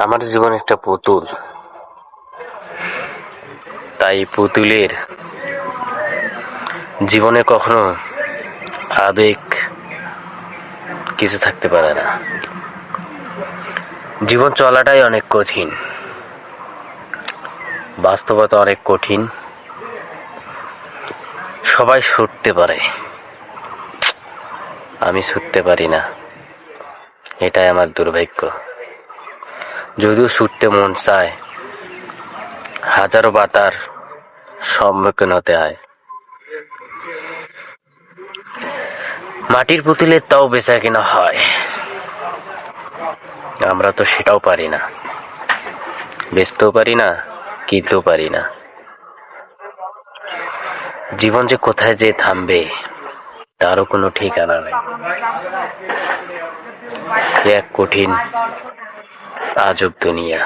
আমার জীবন একটা পুতুল, তাই পুতুলের জীবনে কখনো আবেগ কিছু থাকতে পারে না। জীবন চলাটাই অনেক কঠিন, বাস্তবতা অনেক কঠিন। সবাই ছুটতে পারে, আমি ছুটতে পারি না, এটাই আমার দুর্ভাগ্য। যদিও ছুটতে মন চায়, হাজারো বাধার সম্মুখীন হতে হয়। মাটির পুতুলের তাও বেচা কিনা হয়, আমরা তো সেটাও পারি না, বেচতেও পারি না, কিনতেও পারি না। জীবন যে কোথায় যে থামবে তারও কোনো ঠিকানা নেই। এক কঠিন আজব দুনিয়া।